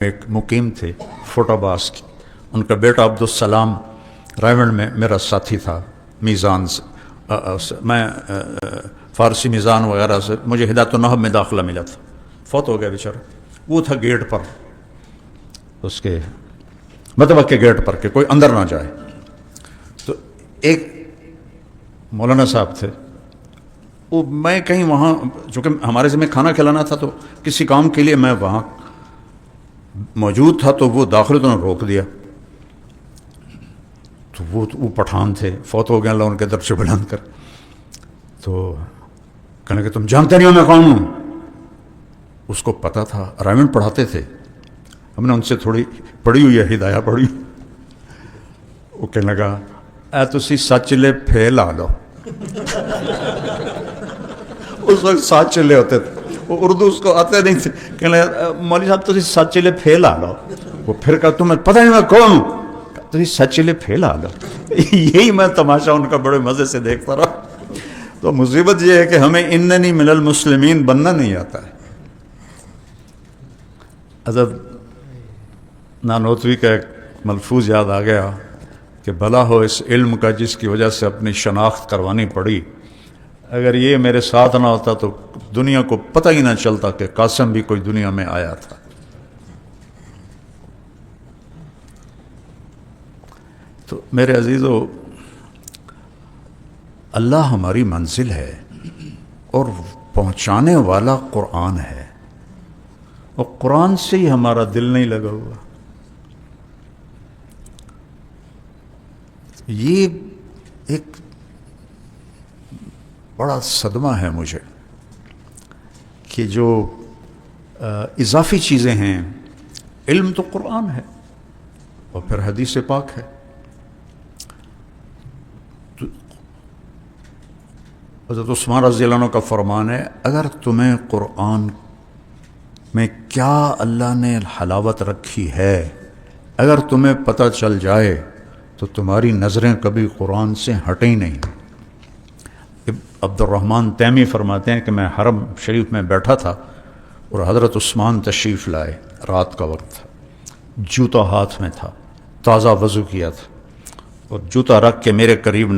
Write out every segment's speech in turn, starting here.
ایک مقیم تھے فوٹ عباس کی، ان کا بیٹا عبدالسلام رائیونڈ میں میرا ساتھی تھا میزان سے، میں فارسی میزان وغیرہ سے مجھے ہدایت النحو میں داخلہ ملا تھا، فوت ہو گیا بیچارہ، وہ تھا گیٹ پر، اس کے مطبخ کے گیٹ پر کہ کوئی اندر نہ جائے، تو ایک مولانا صاحب تھے، وہ میں کہیں وہاں چونکہ ہمارے ذمہ کھانا کھلانا تھا تو کسی کام کے لیے میں وہاں موجود تھا، تو وہ داخل تو نے روک دیا، تو وہ پٹھان تھے، فوت ہو گئے اللہ ان کے درجے بلند کر، تو کہنے کہ تم جانتے نہیں ہو میں کون ہوں؟ اس کو پتا تھا، رائیونڈ پڑھاتے تھے، ہم نے ان سے تھوڑی پڑھی ہوئی ہے ہدایہ پڑھی، وہ کہنے لگا اے تسی سچ لے پھیل آ لو، اس وقت سچ چلے ہوتے تھے، وہ اردو اس کو آتے نہیں تھے، کہنے لگا مولوی صاحب تسی سچ لے پھیل آ لو، وہ پھر کہا تمہیں پتہ نہیں میں کون ہوں؟ تسی سچ لے پھیل آ لو، یہی میں تماشا ان کا بڑے مزے سے دیکھتا رہا۔ تو مصیبت یہ ہے کہ ہمیں اننی من المسلمین بننا نہیں آتا ہے۔ حضرت نانوتوی کا ایک ملفوظ یاد آ گیا کہ بھلا ہو اس علم کا جس کی وجہ سے اپنی شناخت کروانی پڑی، اگر یہ میرے ساتھ نہ ہوتا تو دنیا کو پتہ ہی نہ چلتا کہ قاسم بھی کوئی دنیا میں آیا تھا۔ تو میرے عزیزو، اللہ ہماری منزل ہے اور پہنچانے والا قرآن ہے، اور قرآن سے ہی ہمارا دل نہیں لگا ہوا۔ یہ ایک بڑا صدمہ ہے مجھے کہ جو اضافی چیزیں ہیں، علم تو قرآن ہے اور پھر حدیث پاک ہے۔ حضرت عثمان رضی اللہ عنہ کا فرمان ہے، اگر تمہیں قرآن میں کیا اللہ نے حلاوت رکھی ہے اگر تمہیں پتہ چل جائے تو تمہاری نظریں کبھی قرآن سے ہٹیں نہیں۔ عبد الرحمن تیمی فرماتے ہیں کہ میں حرم شریف میں بیٹھا تھا اور حضرت عثمان تشریف لائے، رات کا وقت تھا، جوتا ہاتھ میں تھا، تازہ وضو کیا تھا، اور جوتا رکھ کے میرے قریب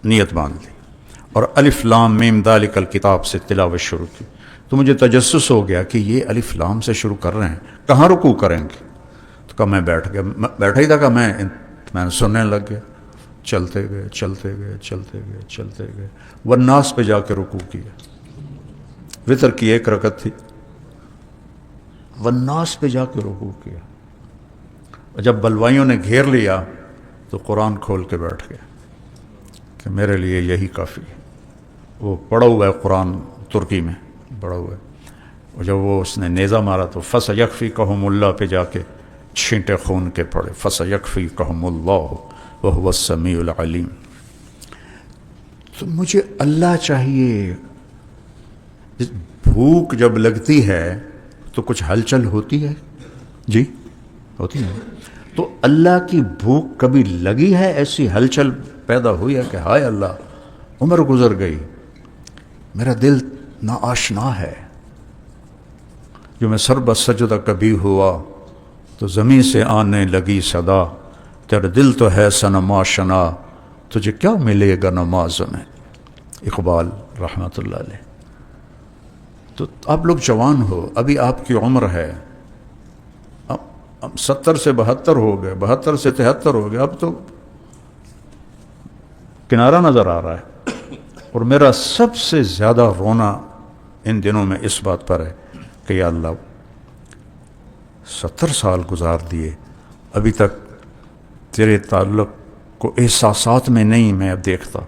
نیت باندھ لی اور الف لام میم ذالک الکتاب سے تلاوت شروع کی۔ تو مجھے تجسس ہو گیا کہ یہ الف لام سے شروع کر رہے ہیں، کہاں رکوع کریں گے؟ تو کہا میں بیٹھ گیا، بیٹھا ہی تھا کہ میں سننے لگ گیا، چلتے گئے چلتے گئے چلتے گئے چلتے گئے، والناس پہ جا کے رکوع کیا، وتر کی ایک رکعت تھی، والناس پہ جا کے رکوع کیا، اور جب بلوائیوں نے گھیر لیا تو قرآن کھول کے بیٹھ گیا کہ میرے لیے یہی کافی ہے۔ وہ پڑھا ہوا ہے قرآن ترکی میں پڑھا ہوا ہے، اور جب وہ اس نے نیزہ مارا تو فَسَيَكْفِيكَهُمُ اللَّهُ پہ جا کے چھینٹے خون کے پڑے، فَسَيَكْفِيكَهُمُ اللَّهُ وَهُوَ السَّمِيعُ الْعَلِيمُ۔ تو مجھے اللہ چاہیے، بھوک جب لگتی ہے تو کچھ ہلچل ہوتی ہے، جی ہوتی ہے، تو اللہ کی بھوک کبھی لگی ہے، ایسی ہلچل پیدا ہوئی ہے کہ ہائے اللہ عمر گزر گئی، میرا دل ناآشنا ہے، جو میں سر بسجدہ کبھی ہوا تو زمین سے آنے لگی صدا، تیرا دل تو ہے صنم آشنا، تجھے کیا ملے گا نماز میں۔ اقبال رحمۃ اللہ علیہ۔ تو آپ لوگ جوان ہو، ابھی آپ کی عمر ہے، اب 70 سے 72 ہو گئے، 72 سے 73 ہو گئے، اب تو کنارہ نظر آ رہا ہے، اور میرا سب سے زیادہ رونا ان دنوں میں اس بات پر ہے کہ یا اللہ 70 سال گزار دیے، ابھی تک تیرے تعلق کو احساسات میں نہیں میں اب دیکھتا۔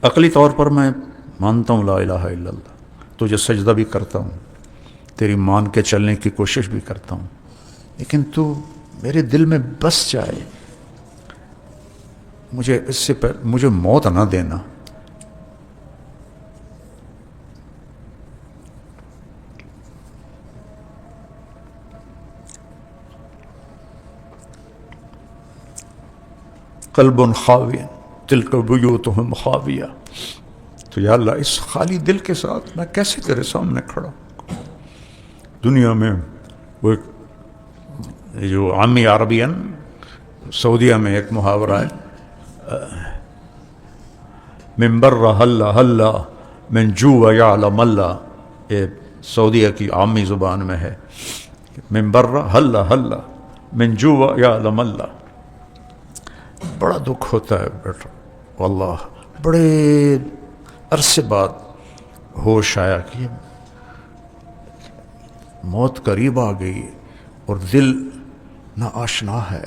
عقلی طور پر میں مانتا ہوں لا الہ الا اللہ، تجھے سجدہ بھی کرتا ہوں، تیری مان کے چلنے کی کوشش بھی کرتا ہوں، لیکن تو میرے دل میں بس جائے، مجھے اس سے مجھے موت نہ دینا۔ قلب خاوی تلک بیوتہم خاویہ، تو یا اللہ اس خالی دل کے ساتھ میں کیسے تیرے سامنے کھڑا ہوں؟ دنیا میں وہ جو عامی عربین سعودیہ میں ایک محاورہ ہے، من بر حل حل من جو یعلم اللہ، یہ سعودیہ کی عامی زبان میں ہے، من بر حل حل من جو یعلم اللہ۔ بڑا دکھ ہوتا ہے بیٹا واللہ، بڑے عرصے بعد ہوش آیا کہ موت قریب آ گئی اور دل نہ آشنا ہے۔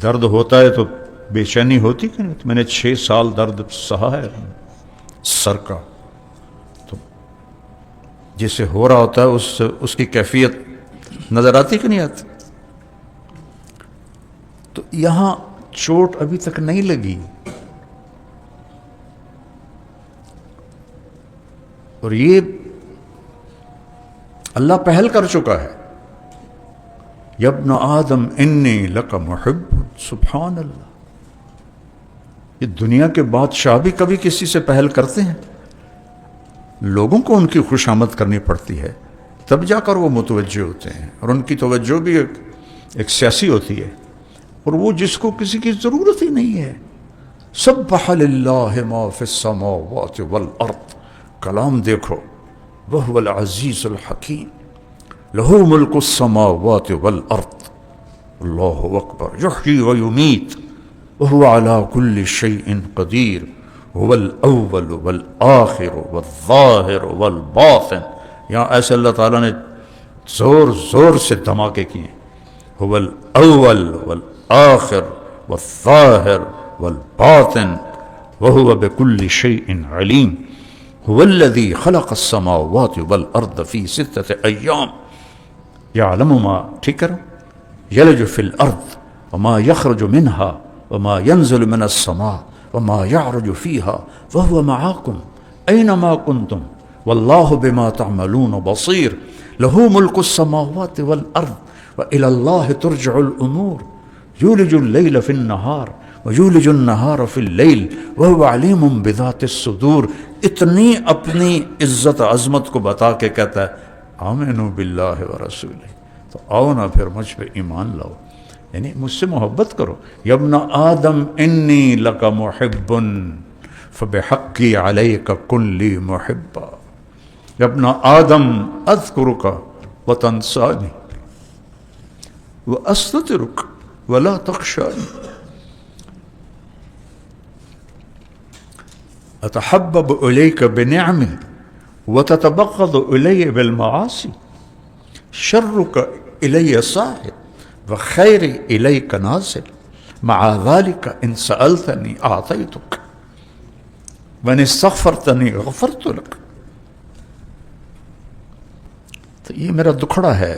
درد ہوتا ہے تو بے چینی ہوتی کہ نہیں؟ میں نے 6 سال درد سہا ہے سر کا، تو جسے ہو رہا ہوتا ہے اس کی کیفیت نظر آتی کہ نہیں آتی؟ تو یہاں چوٹ ابھی تک نہیں لگی، اور یہ اللہ پہل کر چکا ہے، یا ابن آدم انی لک محب، سبحان اللہ۔ یہ دنیا کے بادشاہ بھی کبھی کسی سے پہل کرتے ہیں، لوگوں کو ان کی خوش آمد کرنی پڑتی ہے، تب جا کر وہ متوجہ ہوتے ہیں، اور ان کی توجہ بھی ایک سیاسی ہوتی ہے، اور وہ جس کو کسی کی ضرورت ہی نہیں ہے۔ سبح للہ ما فی السماوات والارض، کلام دیکھو، وہو العزیز الحکیم، لہ ملک السماوات والارض، اللہ اکبر، یحیی ویمیت وہو علی کل شیء قدیر، هو الاول والآخر والظاہر والباطن۔ یہاں ایسے اللہ تعالیٰ نے زور زور سے دھماکے کیے، هو الاول والآخر والظاہر والباطن وهو بكل شيء علیم، هو الذي خلق السماوات والارض في 6 ایام يعلم ما يلج في الارض وما يخرج منها وما ينزل من السماء وما يعرج فيها وهو معكم اينما كنتم والله بما تعملون بصير، له ملك السماوات والارض والى الله ترجع الامور، يولج الليل في النهار ويولج النهار في الليل وهو عليم بذات الصدور۔ اتنی اپنی عزت عظمت کو بتا کے کہتا ہے آمنوا باللہ ورسولہ، تو آؤ نا پھر مجھ پہ ایمان لاؤ، یعنی مجھ سے محبت کرو۔ یا ابن آدم انی لک محب فبحقی علیک کن لی محبا، یا ابن آدم اذکرک وتنسانی واستترک ولا تخشانی، اتحبب الیک بنعم وتتبغض الی بالمعاصی، شرک الی صاحب وخیر الیک نازل، مع ذلك ان سألتنی اعطیتک وان استغفرتنی غفرت لک۔ تو یہ میرا دکھڑا ہے۔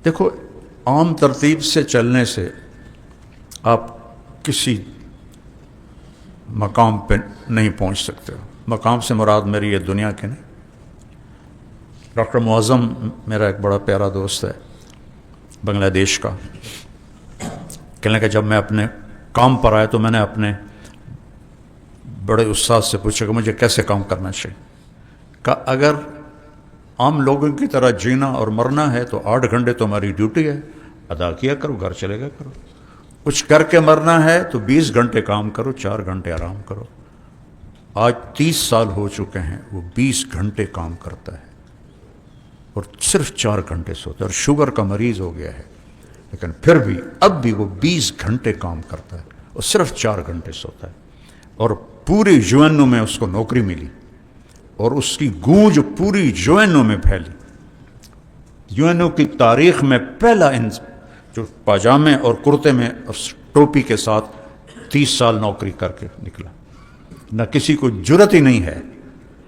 دیکھو، عام ترتیب سے چلنے سے آپ کسی مقام پہ نہیں پہنچ سکتے ہو۔ مقام سے مراد میری یہ دنیا کے نہیں۔ ڈاکٹر معظم میرا ایک بڑا پیارا دوست ہے بنگلہ دیش کا، کہنے کہ جب میں اپنے کام پر آیا تو میں نے اپنے بڑے استاد سے پوچھا کہ مجھے کیسے کام کرنا چاہیے۔ کہ اگر عام لوگوں کی طرح جینا اور مرنا ہے تو 8 گھنٹے تو ہماری ڈیوٹی ہے، ادا کیا کرو، گھر چلے گا کرو۔ کچھ کر کے مرنا ہے تو 20 گھنٹے کام کرو، 4 گھنٹے آرام کرو۔ آج 30 سال ہو چکے ہیں، وہ 20 گھنٹے کام کرتا ہے اور صرف 4 گھنٹے سوتا ہے، اور شوگر کا مریض ہو گیا ہے، لیکن پھر بھی اب بھی وہ 20 گھنٹے کام کرتا ہے اور صرف 4 گھنٹے سوتا ہے، اور پوری یو این او میں اس کو نوکری ملی، اور اس کی گونج پوری یو این او میں پھیلی۔ یو این او کی تاریخ میں پہلا جو پاجامے اور کرتے میں اور ٹوپی کے ساتھ 30 سال نوکری کر کے نکلا۔ نہ کسی کو جرت ہی نہیں ہے،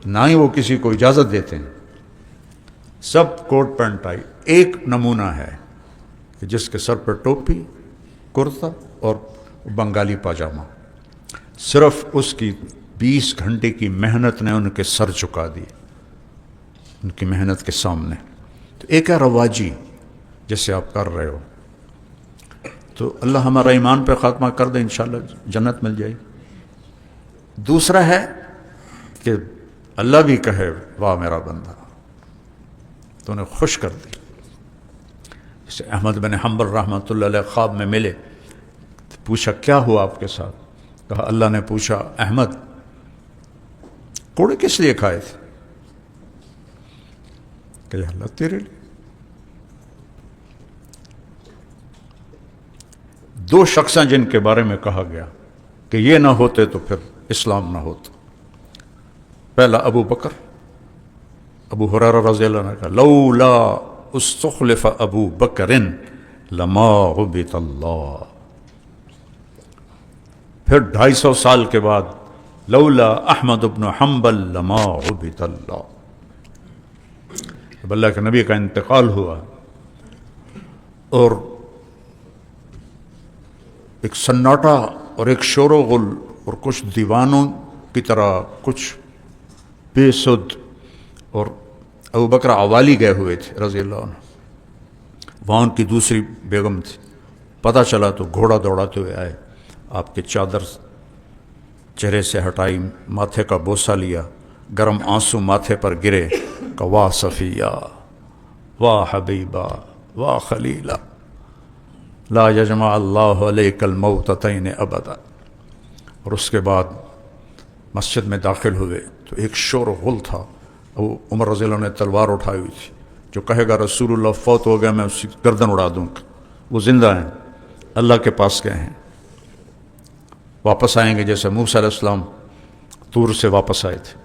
نہ ہی وہ کسی کو اجازت دیتے ہیں، سب کوٹ پینٹ ٹائی۔ ایک نمونہ ہے کہ جس کے سر پر ٹوپی، کرتا اور بنگالی پاجامہ، صرف اس کی 20 گھنٹے کی محنت نے ان کے سر جھکا دیے ان کی محنت کے سامنے۔ تو ایک ہے رواجی جیسے آپ کر رہے ہو، تو اللہ ہمارا ایمان پہ خاتمہ کر دے، انشاءاللہ جنت مل جائے۔ دوسرا ہے کہ اللہ بھی کہے واہ میرا بندہ، تو انہیں خوش کر دی. جیسے احمد بن حنبل رحمۃ اللہ علیہ خواب میں ملے، پوچھا کیا ہوا آپ کے ساتھ؟ کہا اللہ نے پوچھا احمد کوڑے کس لیے کھائے تھے؟ کہ اللہ تیرے لیے. دو شخص ہیں جن کے بارے میں کہا گیا کہ یہ نہ ہوتے تو پھر اسلام نہ ہوتا. پہلا ابو بکر، ابو ہریرہ رضی اللہ عنہ کا لولا استخلف ابو بکر لما عبد اللہ. پھر 250 سال کے بعد لولا احمد بن حنبل لما عبد اللہ. جب اللہ کے نبی کا انتقال ہوا اور ایک سناٹا اور ایک شور و غل اور کچھ دیوانوں کی طرح کچھ بے سد، اور ابو بکر عوالی گئے ہوئے تھے رضی اللہ عنہ، وہاں ان کی دوسری بیگم تھی. پتہ چلا تو گھوڑا دوڑاتے ہوئے آئے، آپ کے چادر چہرے سے ہٹائی، ماتھے کا بوسہ لیا، گرم آنسو ماتھے پر گرے کہ واہ صفیہ واہ حبیبہ واہ خلیلہ لا یجمع اللہ علیک الموتتین ابدا. اور اس کے بعد مسجد میں داخل ہوئے تو ایک شور و غل تھا. وہ عمر رضی اللہ عنہ نے تلوار اٹھائی ہوئی تھی، جو کہے گا رسول اللہ فوت ہو گیا میں اس کی گردن اڑا دوں گا. وہ زندہ ہیں، اللہ کے پاس گئے ہیں، واپس آئیں گے جیسے موسیٰ علیہ السلام طور سے واپس آئے تھے.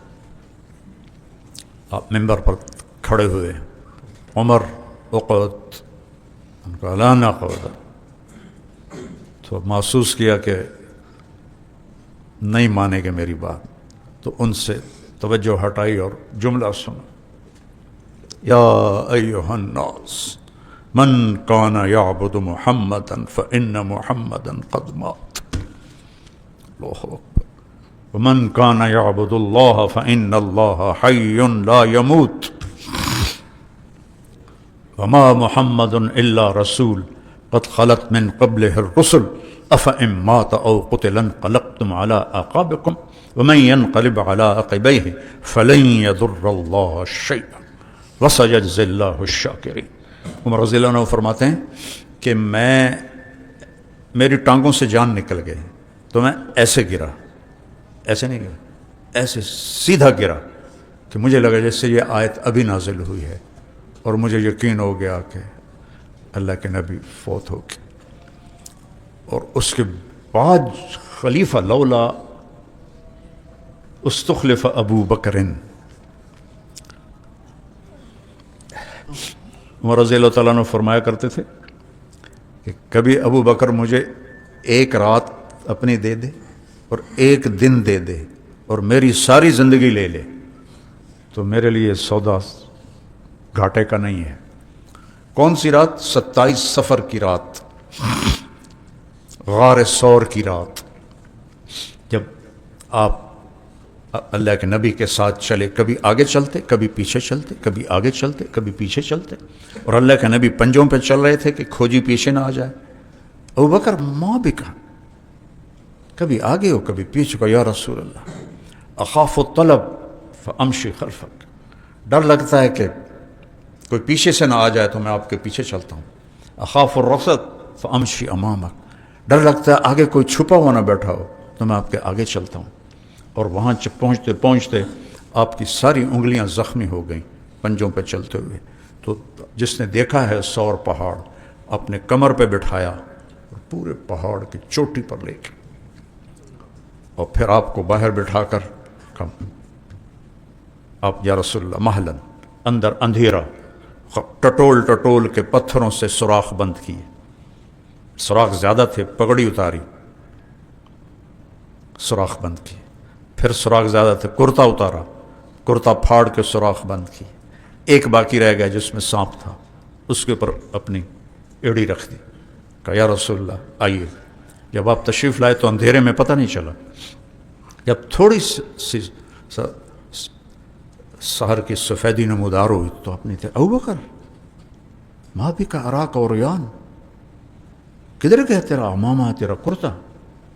آپ ممبر پر کھڑے ہوئے، عمر اقعد، ان کا لا نقعد. تو محسوس کیا کہ نہیں مانیں گے میری بات، تو ان سے توجہ ہٹائی اور جملہ سنا، یا ایھا الناس من کان یعبد محمدا فإن محمدا قد مات. اللہ اکبر. ومن کان یعبد اللہ فإن اللہ حی لا یموت وما محمد الا رسول قد خلت من قبلہ الرسل افإن مات او قتل انقلبتم على اعقابکم ومن ينقلب على عقبيه فلن يضر الله شيئا وسيجزي الله الشاكرين. عمر رضی اللہ عنہ فرماتے ہیں کہ میری ٹانگوں سے جان نکل گئی تو میں ایسے گرا، ایسے نہیں گرا، ایسے سیدھا گرا کہ مجھے لگا جیسے یہ آیت ابھی نازل ہوئی ہے، اور مجھے یقین ہو گیا کہ اللہ کے نبی فوت ہو گئے. اور اس کے بعد خلیفہ لولا استخلف ابو بکر. عمر رضی اللہ تعالیٰ عنہ فرمایا کرتے تھے کہ کبھی ابو بکر مجھے ایک رات اپنی دے دے اور ایک دن دے دے اور میری ساری زندگی لے لے تو میرے لیے سودا گھاٹے کا نہیں ہے. کون سی رات؟ 27 صفر کی رات، غار ثور کی رات، جب آپ اللہ کے نبی کے ساتھ چلے، کبھی آگے چلتے کبھی پیچھے چلتے، کبھی آگے چلتے کبھی پیچھے چلتے، اور اللہ کے نبی پنجوں پہ چل رہے تھے کہ کھوجی پیچھے نہ آ جائے. ابو بکر ماں بھی کہا، کبھی آگے ہو کبھی پیچھے کو، یا رسول اللہ اخاف الطلب فامشی خلفک، ڈر لگتا ہے کہ کوئی پیچھے سے نہ آ جائے تو میں آپ کے پیچھے چلتا ہوں. اخاف الرصد فامشی امامک، ڈر لگتا ہے آگے کوئی چھپا ہوا نہ بیٹھا ہو تو میں آپ کے آگے چلتا ہوں. اور وہاں پہنچتے پہنچتے آپ کی ساری انگلیاں زخمی ہو گئیں پنجوں پہ چلتے ہوئے. تو جس نے دیکھا ہے ثور پہاڑ، اپنے کمر پہ بٹھایا اور پورے پہاڑ کی چوٹی پر لے کے، اور پھر آپ کو باہر بٹھا کر آپ یا رسول اللہ محلن، اندر اندھیرا، ٹٹول کے پتھروں سے سوراخ بند کیے، سوراخ زیادہ تھے، پگڑی اتاری، سوراخ بند کیے. پھر سوراخ زیادہ تھے، کرتا اتارا، کرتا پھاڑ کے سوراخ بند کیے. ایک باقی رہ گیا جس میں سانپ تھا، اس کے اوپر اپنی ایڑی رکھ دی، کہا یا رسول اللہ آئیے. جب آپ تشریف لائے تو اندھیرے میں پتہ نہیں چلا. جب تھوڑی سی سحر کی سفیدی نمودار ہوئی تو اپنی تھے ابو بکر ماں بھی کا اراک اور ریان، کدھر گیا تیرا امامہ تیرا کرتا؟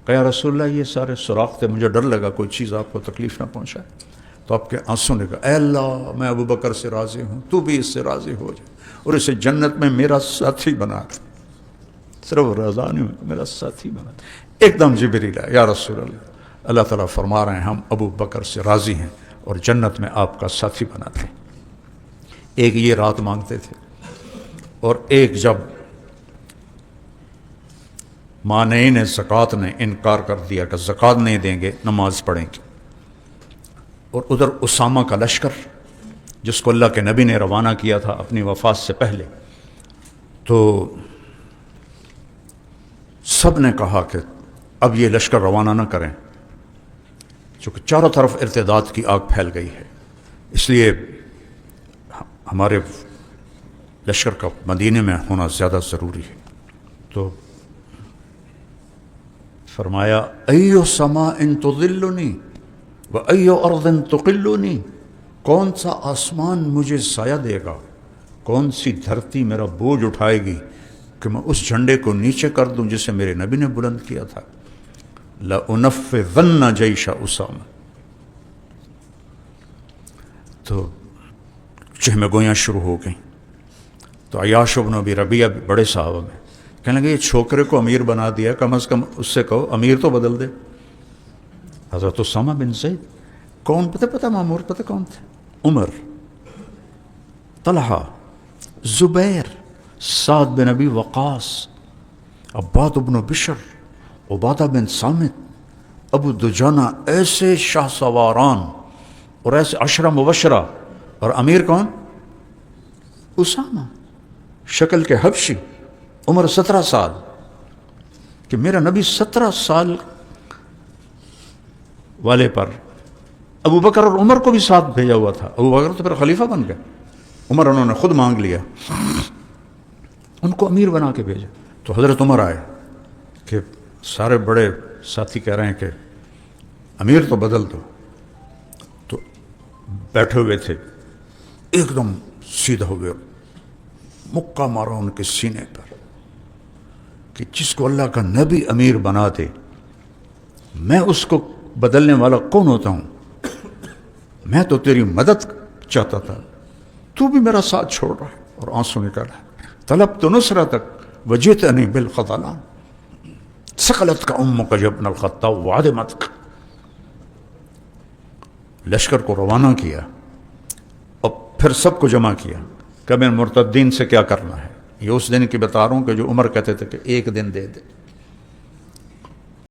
کہ یا رسول اللہ یہ سارے سوراخ تھے، مجھے ڈر لگا کوئی چیز آپ کو تکلیف نہ پہنچائے. تو آپ کے آنسوں نے کہا اے اللہ میں ابو بکر سے راضی ہوں، تو بھی اس سے راضی ہو جائے اور اسے جنت میں میرا ساتھی بنا دے، صرف رضا نہیں میرا ساتھی بنا دے۔ ایک دم جبریل آیا، یا رسول اللہ، اللہ تعالیٰ فرما رہے ہیں ہم ابو بکر سے راضی ہیں اور جنت میں آپ کا ساتھی بناتے ہیں۔ ایک یہ رات مانگتے تھے، اور ایک جب مانعین زکوٰۃ نے انکار کر دیا کہ زکوٰۃ نہیں دیں گے، نماز پڑھیں گے، اور ادھر اسامہ کا لشکر جس کو اللہ کے نبی نے روانہ کیا تھا اپنی وفات سے پہلے، تو سب نے کہا کہ اب یہ لشکر روانہ نہ کریں، چونکہ چاروں طرف ارتداد کی آگ پھیل گئی ہے، اس لیے ہمارے لشکر کا مدینے میں ہونا زیادہ ضروری ہے۔ تو فرمایا ایو سماء تظلنی و ایو ارض تقلنی، کون سا آسمان مجھے سایہ دے گا، کون سی دھرتی میرا بوجھ اٹھائے گی کہ میں اس جھنڈے کو نیچے کر دوں جسے میرے نبی نے بلند کیا تھا، لأنفذن جیش اسامہ۔ تو چہمہ گویاں شروع ہو گئیں۔ تو عیاش بن ابی ربیعہ بھی بڑے صحابہ میں کہنے لگے یہ چھوکرے کو امیر بنا دیا، کم از کم اس سے کہو امیر تو بدل دے۔ حضرت اسامہ بن زید، کون پتہ مامور پتہ کون تھے؟ عمر، طلحہ، زبیر، سعد بن ابی وقاص، عباد بن بشر، عبادہ بن صامت، ابو دجانہ، ایسے شاہ سواران اور ایسے عشرہ مبشرہ، اور امیر کون؟ اسامہ، شکل کے حبشی، عمر 17 سال، کہ میرا نبی 17 سال والے پر ابو بکر اور عمر کو بھی ساتھ بھیجا ہوا تھا۔ ابو بکر تو پھر خلیفہ بن گئے، عمر انہوں نے خود مانگ لیا، ان کو امیر بنا کے بھیجا۔ تو حضرت عمر آئے کہ سارے بڑے ساتھی کہہ رہے ہیں کہ امیر تو بدل دو، تو بیٹھے ہوئے تھے، ایک دم سیدھا ہو گئے، مکہ مارا ان کے سینے پر کہ جس کو اللہ کا نبی امیر بنا دے، میں اس کو بدلنے والا کون ہوتا ہوں؟ میں تو تیری مدد چاہتا تھا، تو بھی میرا ساتھ چھوڑ رہا ہے۔ اور آنسو نکالا، طلبت نصرتک وجئتنی بالخذلان، ثقلت کا امک ابن الخطاب وعدمتک۔ لشکر کو روانہ کیا اور پھر سب کو جمع کیا کہ میں مرتدین سے کیا کرنا ہے۔ یہ اس دن کی بتا رہا ہوں کہ جو عمر کہتے تھے کہ ایک دن دے دے،